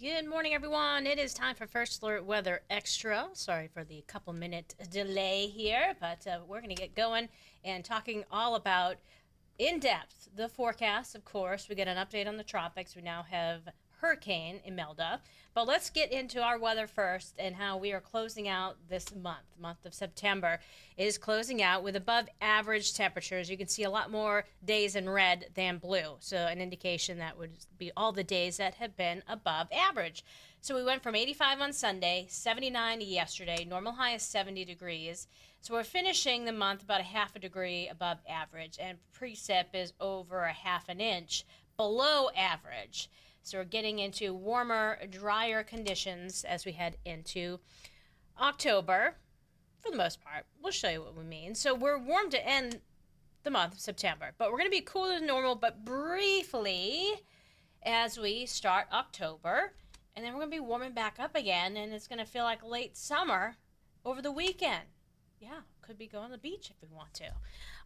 Good morning, everyone. It is time for First Alert Weather Extra. Sorry for the couple minute delay here, but we're going to get going and talking all about in depth the forecast. Of course, we get an update on the tropics. We now have Hurricane Imelda. But let's get into our weather first and how we are closing out this month. The month of September is closing out with above average temperatures. You can see a lot more days in red than blue. So an indication that would be all the days that have been above average. So we went from 85 on Sunday, 79 yesterday. Normal high is 70 degrees. So we're finishing the month about a half a degree above average, and precip is over a half an inch below average. So we're getting into warmer, drier conditions as we head into October, for the most part. We'll show you what we mean. So we're warm to end the month of September, but we're going to be cooler than normal, but briefly as we start October. And then we're going to be warming back up again, and it's going to feel like late summer over the weekend. Yeah, could be going to the beach if we want to.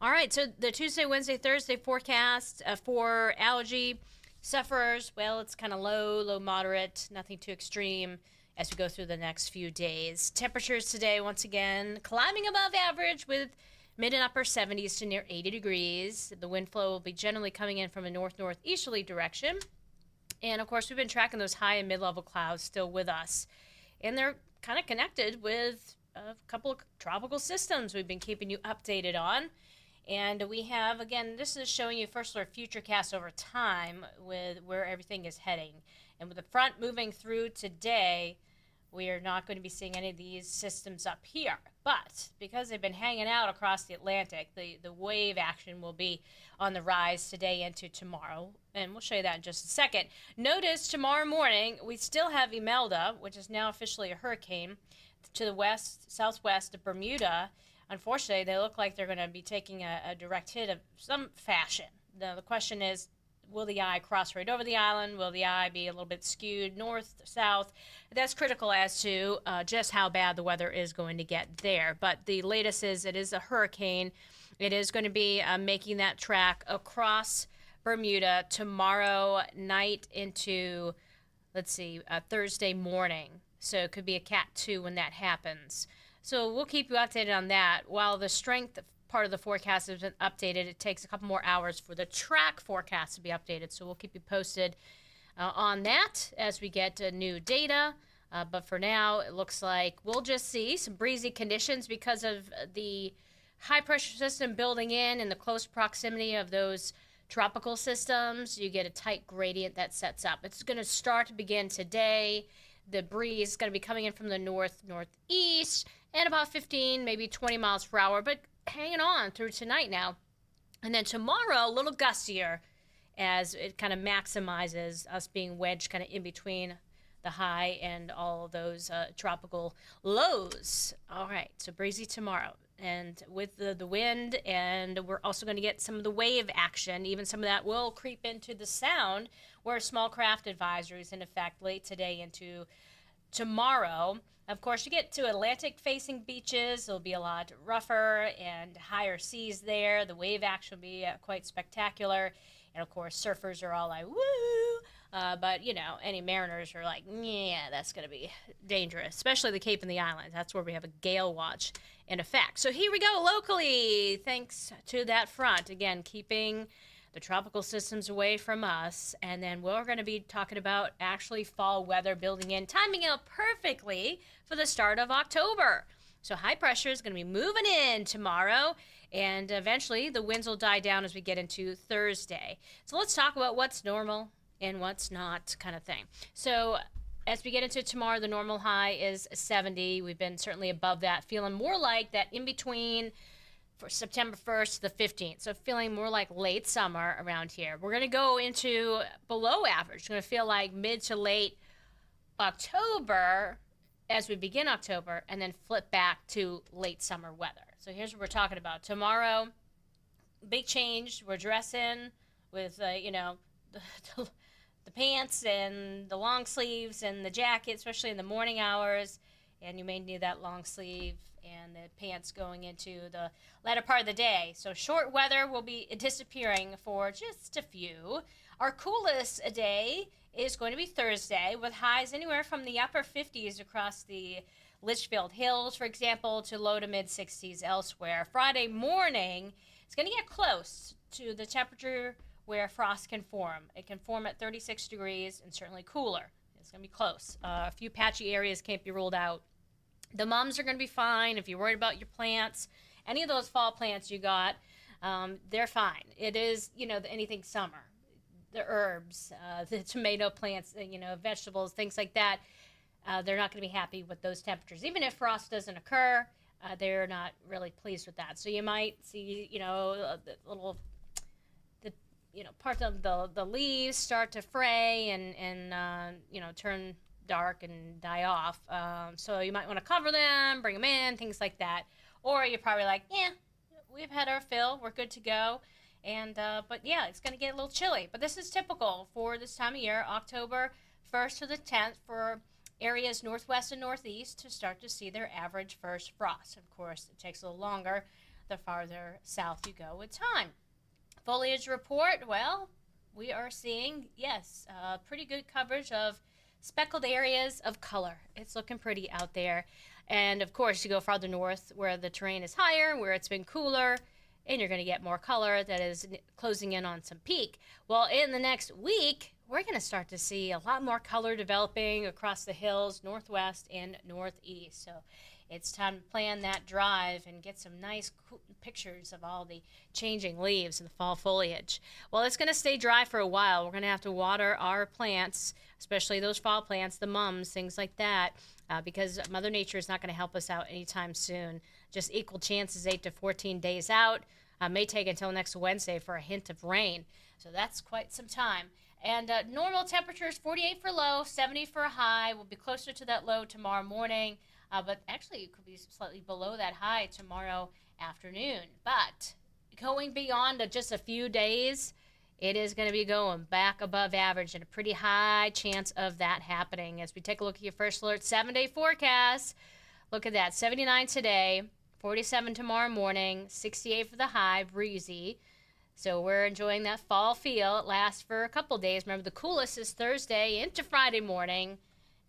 All right, so the Tuesday, Wednesday, Thursday forecast for allergy sufferers, well, it's kind of low, moderate, nothing too extreme as we go through the next few days. Temperatures today, once again, climbing above average with mid and upper 70s to near 80 degrees. The wind flow will be generally coming in from a northeasterly direction. And, of course, we've been tracking those high and mid-level clouds still with us. And they're kind of connected with a couple of tropical systems we've been keeping you updated on. And we have, again, this is showing you first alert futurecast over time with where everything is heading. And with the front moving through today, we are not going to be seeing any of these systems up here. But because they've been hanging out across the Atlantic, the wave action will be on the rise today into tomorrow. And we'll show you that in just a second. Notice tomorrow morning, we still have Imelda, which is now officially a hurricane, to the west, southwest of Bermuda. Unfortunately, they look like they're going to be taking a direct hit of some fashion. Now, the question is, will the eye cross right over the island? Will the eye be a little bit skewed north, south? That's critical as to just how bad the weather is going to get there. But the latest is it is a hurricane. It is going to be making that track across Bermuda tomorrow night into, Thursday morning. So it could be a Cat 2 when that happens. So we'll keep you updated on that. While the strength part of the forecast has been updated, it takes a couple more hours for the track forecast to be updated. So we'll keep you posted on that as we get new data. But for now, it looks like we'll just see some breezy conditions because of the high pressure system building in and the close proximity of those tropical systems. You get a tight gradient that sets up. It's going to begin today. The breeze is going to be coming in from the northeast and about 15, maybe 20 miles per hour, but hanging on through tonight now. And then tomorrow, a little gustier as it kind of maximizes us being wedged kind of in between the high and all of those tropical lows. All right, so breezy tomorrow. And with the wind, and we're also going to get some of the wave action. Even some of that will creep into the sound, where small craft advisory is in effect late today into tomorrow. Of course, you get to Atlantic-facing beaches, it'll be a lot rougher and higher seas there. The wave action will be quite spectacular. And, of course, surfers are all like, woo! But, any mariners are like, yeah, that's going to be dangerous, especially the Cape and the Islands. That's where we have a gale watch in effect. So here we go locally, thanks to that front. Again, keeping the tropical systems away from us. And then we're going to be talking about actually fall weather building in, timing out perfectly for the start of October. So high pressure is going to be moving in tomorrow, and eventually the winds will die down as we get into Thursday. So let's talk about what's normal and what's not kind of thing. So as we get into tomorrow, the normal high is 70. We've been certainly above that, feeling more like that in between for September 1st to the 15th. So feeling more like late summer around here. We're going to go into below average. It's going to feel like mid to late October as we begin October, and then flip back to late summer weather. So here's what we're talking about. Tomorrow, big change. We're dressing with, the, the pants and the long sleeves and the jacket, especially in the morning hours. And you may need that long sleeve and the pants going into the latter part of the day. So short weather will be disappearing for just a few. Our coolest day is going to be Thursday, with highs anywhere from the upper 50s across the Litchfield Hills, for example, to low to mid 60s elsewhere. Friday morning, it's going to get close to the temperature where frost can form. It can form at 36 degrees and certainly cooler. It's going to be close. A few patchy areas can't be ruled out. The mums are going to be fine. If you're worried about your plants, any of those fall plants you got, they're fine. It is, anything summer. The herbs, the tomato plants, vegetables, things like that, they're not going to be happy with those temperatures. Even if frost doesn't occur, they're not really pleased with that. So you might see, parts of the leaves start to fray and turn dark and die off. So you might want to cover them, bring them in, things like that. Or you're probably like, yeah, we've had our fill, we're good to go. And but yeah, it's going to get a little chilly. But this is typical for this time of year, October 1st to the 10th, for areas northwest and northeast to start to see their average first frost. Of course, it takes a little longer the farther south you go with time. Foliage report, well, we are seeing, yes, pretty good coverage of speckled areas of color. It's looking pretty out there. And of course, you go farther north where the terrain is higher, where it's been cooler, and you're going to get more color that is closing in on some peak. Well, in the next week, we're going to start to see a lot more color developing across the hills, northwest and northeast. So it's time to plan that drive and get some nice cool pictures of all the changing leaves and the fall foliage. Well, it's going to stay dry for a while. We're going to have to water our plants, especially those fall plants, the mums, things like that, because Mother Nature is not going to help us out anytime soon. Just equal chances 8 to 14 days out. May take until next Wednesday for a hint of rain. So that's quite some time. And normal temperatures, 48 for low, 70 for a high. We'll be closer to that low tomorrow morning. But actually, it could be slightly below that high tomorrow afternoon. But going beyond just a few days, it is going to be going back above average and a pretty high chance of that happening. As we take a look at your first alert 7-day forecast, look at that, 79 today, 47 tomorrow morning, 68 for the high, breezy. So we're enjoying that fall feel. It lasts for a couple days. Remember, the coolest is Thursday into Friday morning.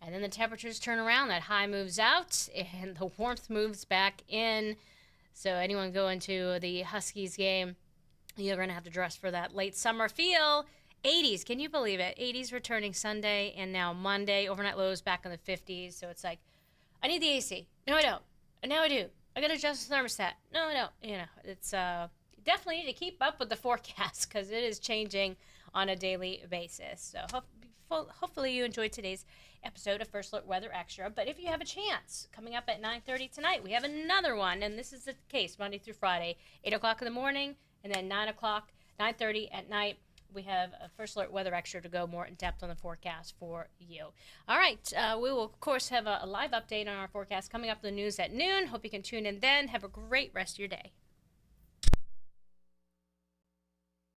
And then the temperatures turn around. That high moves out and the warmth moves back in. So anyone going to the Huskies game, you're going to have to dress for that late summer feel. 80s, can you believe it? 80s returning Sunday and now Monday. Overnight lows back in the 50s. So it's like, I need the AC. No, I don't. Now I do. I got to adjust the thermostat. No, I don't. It's definitely need to keep up with the forecast because it is changing on a daily basis. So hopefully you enjoyed today's episode of First Alert Weather Extra. But if you have a chance, coming up at 9:30 tonight, we have another one, and this is the case Monday through Friday, 8 o'clock in the morning, and then 9:30 at night. We have a First Alert Weather Extra to go more in depth on the forecast for you. All right, we will, of course, have a live update on our forecast coming up in the news at noon. Hope you can tune in then. Have a great rest of your day.